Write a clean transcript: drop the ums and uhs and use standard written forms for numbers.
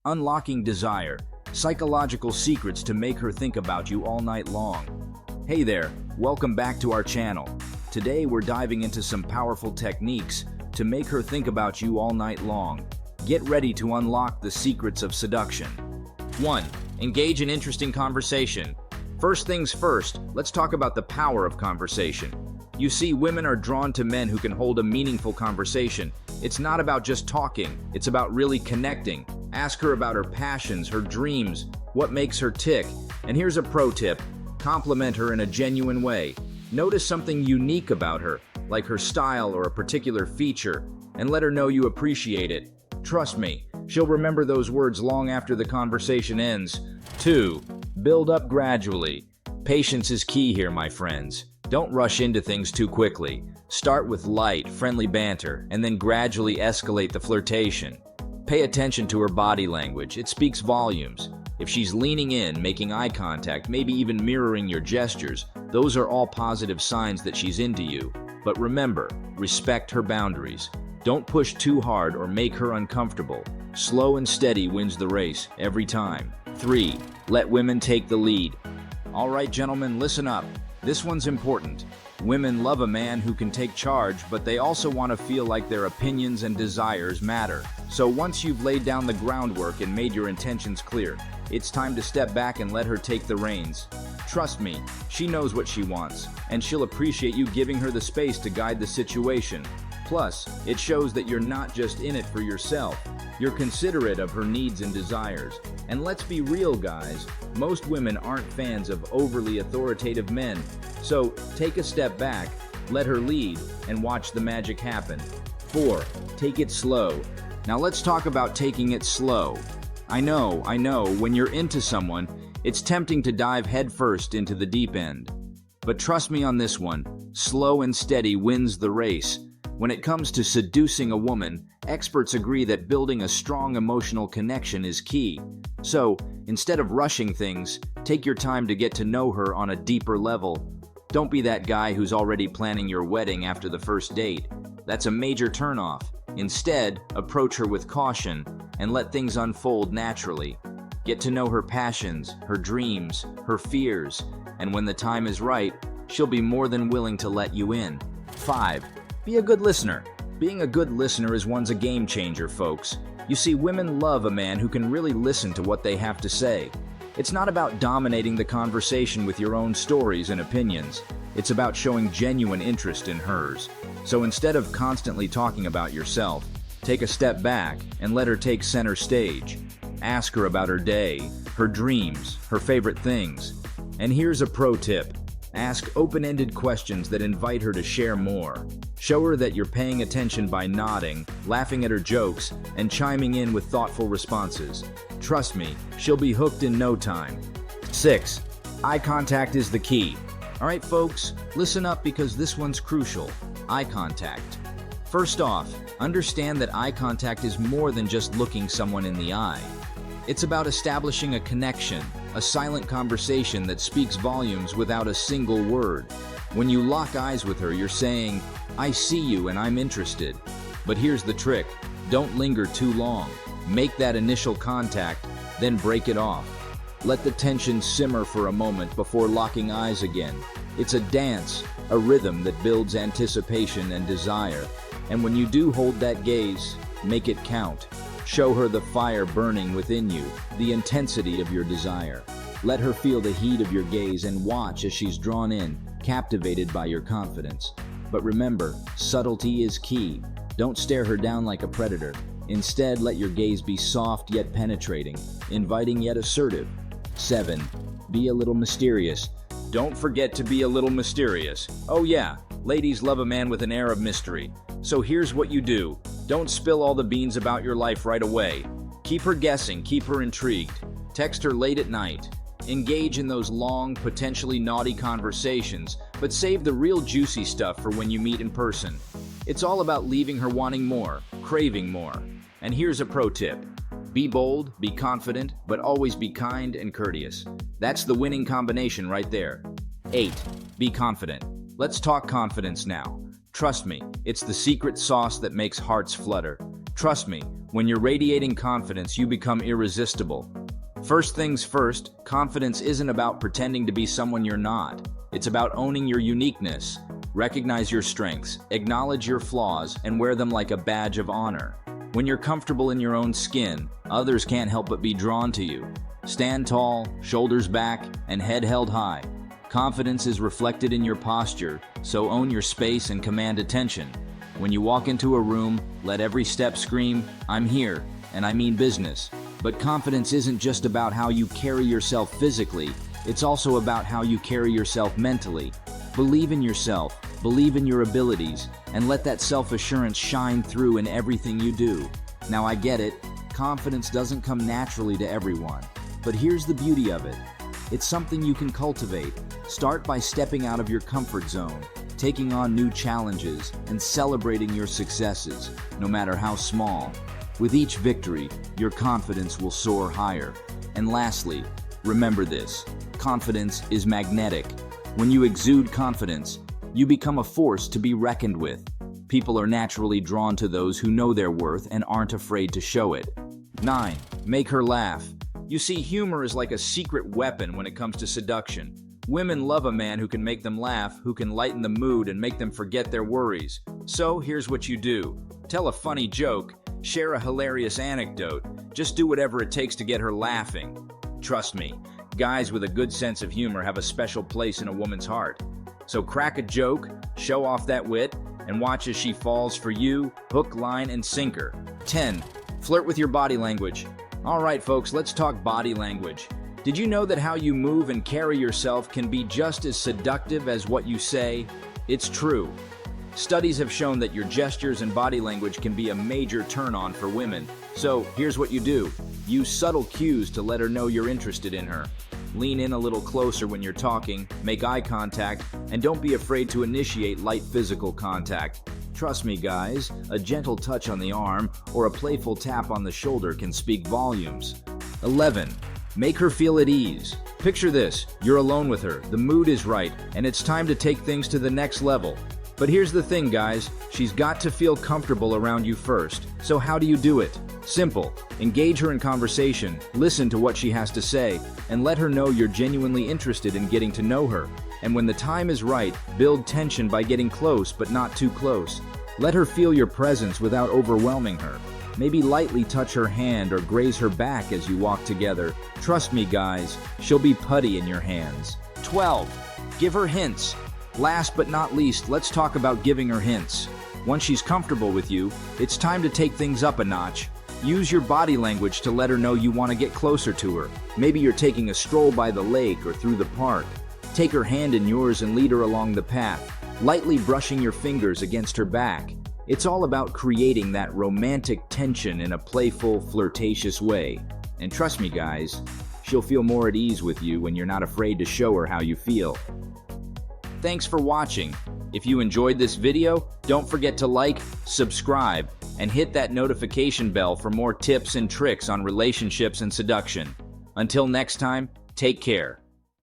Unlocking desire. Psychological secrets to make her think about you all night long. Hey there, welcome back to our channel. Today we're diving into some powerful techniques to make her think about you all night long. Get ready to unlock the secrets of seduction. 1. Engage in interesting conversation. First things first, let's talk about the power of conversation. You see, women are drawn to men who can hold a meaningful conversation. It's not about just talking, it's about really connecting. Ask her about her passions, her dreams, what makes her tick. And here's a pro tip: compliment her in a genuine way. Notice something unique about her, like her style or a particular feature, and let her know you appreciate it. Trust me, she'll remember those words long after the conversation ends. 2. Build up gradually. Patience is key here, my friends. Don't rush into things too quickly. Start with light, friendly banter, and then gradually escalate the flirtation. Pay attention to her body language. It speaks volumes. If she's leaning in, making eye contact, maybe even mirroring your gestures, those are all positive signs that she's into you. But remember, respect her boundaries. Don't push too hard or make her uncomfortable. Slow and steady wins the race every time. 3. Let women take the lead. All right, gentlemen, listen up. This one's important. Women love a man who can take charge, but they also want to feel like their opinions and desires matter. So once you've laid down the groundwork and made your intentions clear, it's time to step back and let her take the reins. Trust me, she knows what she wants, and she'll appreciate you giving her the space to guide the situation. Plus, it shows that you're not just in it for yourself. You're considerate of her needs and desires. And let's be real, guys, most women aren't fans of overly authoritative men. So take a step back, let her lead, and watch the magic happen. 4. Take it slow. Now let's talk about taking it slow. I know, when you're into someone, it's tempting to dive headfirst into the deep end. But trust me on this one, slow and steady wins the race. When it comes to seducing a woman, experts agree that building a strong emotional connection is key. So, instead of rushing things, take your time to get to know her on a deeper level. Don't be that guy who's already planning your wedding after the first date. That's a major turnoff. Instead, approach her with caution and let things unfold naturally. Get to know her passions, her dreams, her fears, and when the time is right, she'll be more than willing to let you in. 5. Be a good listener. Being a good listener is a game changer, folks. You see, women love a man who can really listen to what they have to say. It's not about dominating the conversation with your own stories and opinions. It's about showing genuine interest in hers. So instead of constantly talking about yourself, take a step back and let her take center stage. Ask her about her day, her dreams, her favorite things. And here's a pro tip: ask open-ended questions that invite her to share more. Show her that you're paying attention by nodding, laughing at her jokes, and chiming in with thoughtful responses. Trust me, she'll be hooked in no time. 6. Eye contact is the key. All right, folks, listen up because this one's crucial. Eye contact. First off, understand that eye contact is more than just looking someone in the eye. It's about establishing a connection, a silent conversation that speaks volumes without a single word. When you lock eyes with her, you're saying, "I see you and I'm interested." But here's the trick: don't linger too long. Make that initial contact, then break it off. Let the tension simmer for a moment before locking eyes again. It's a dance, a rhythm that builds anticipation and desire. And when you do hold that gaze, make it count. Show her the fire burning within you, the intensity of your desire. Let her feel the heat of your gaze and watch as she's drawn in, captivated by your confidence. But remember, subtlety is key. Don't stare her down like a predator. Instead, let your gaze be soft yet penetrating, inviting yet assertive. 7. Be a little mysterious. Don't forget to be a little mysterious. Oh yeah, ladies love a man with an air of mystery. So here's what you do. Don't spill all the beans about your life right away. Keep her guessing, keep her intrigued. Text her late at night. Engage in those long, potentially naughty conversations, but save the real juicy stuff for when you meet in person. It's all about leaving her wanting more, craving more. And here's a pro tip: be bold, be confident, but always be kind and courteous. That's the winning combination right there. 8. Be confident. Let's talk confidence now. Trust me, it's the secret sauce that makes hearts flutter. Trust me, when you're radiating confidence, you become irresistible. First things first, confidence isn't about pretending to be someone you're not. It's about owning your uniqueness. Recognize your strengths, acknowledge your flaws, and wear them like a badge of honor. When you're comfortable in your own skin, others can't help but be drawn to you. Stand tall, shoulders back, and head held high. Confidence is reflected in your posture, so own your space and command attention. When you walk into a room, let every step scream, "I'm here," and I mean business. But confidence isn't just about how you carry yourself physically, it's also about how you carry yourself mentally. Believe in yourself, believe in your abilities, and let that self-assurance shine through in everything you do. Now I get it, confidence doesn't come naturally to everyone. But here's the beauty of it. It's something you can cultivate. Start by stepping out of your comfort zone, taking on new challenges, and celebrating your successes, no matter how small. With each victory, your confidence will soar higher. And lastly, remember this: confidence is magnetic. When you exude confidence, you become a force to be reckoned with. People are naturally drawn to those who know their worth and aren't afraid to show it. 9. Make her laugh. You see, humor is like a secret weapon when it comes to seduction. Women love a man who can make them laugh, who can lighten the mood and make them forget their worries. So here's what you do. Tell a funny joke, share a hilarious anecdote, just do whatever it takes to get her laughing. Trust me, guys with a good sense of humor have a special place in a woman's heart. So crack a joke, show off that wit, and watch as she falls for you, hook, line, and sinker. 10. Flirt with your body language. All right, folks, let's talk body language. Did you know that how you move and carry yourself can be just as seductive as what you say? It's true. Studies have shown that your gestures and body language can be a major turn-on for women. So here's what you do. Use subtle cues to let her know you're interested in her. Lean in a little closer when you're talking, make eye contact, and don't be afraid to initiate light physical contact. Trust me, guys, a gentle touch on the arm or a playful tap on the shoulder can speak volumes. 11. Make her feel at ease. Picture this, you're alone with her, the mood is right, and it's time to take things to the next level. But here's the thing, guys, she's got to feel comfortable around you first. So how do you do it? Simple. Engage her in conversation, listen to what she has to say, and let her know you're genuinely interested in getting to know her. And when the time is right, build tension by getting close but not too close. Let her feel your presence without overwhelming her. Maybe lightly touch her hand or graze her back as you walk together. Trust me, guys, she'll be putty in your hands. 12. Give her hints. Last but not least, let's talk about giving her hints. Once she's comfortable with you, it's time to take things up a notch. Use your body language to let her know you want to get closer to her. Maybe you're taking a stroll by the lake or through the park. Take her hand in yours and lead her along the path, lightly brushing your fingers against her back. It's all about creating that romantic tension in a playful, flirtatious way. And trust me, guys, she'll feel more at ease with you when you're not afraid to show her how you feel. Thanks for watching. If you enjoyed this video, don't forget to like, subscribe, and hit that notification bell for more tips and tricks on relationships and seduction. Until next time, take care.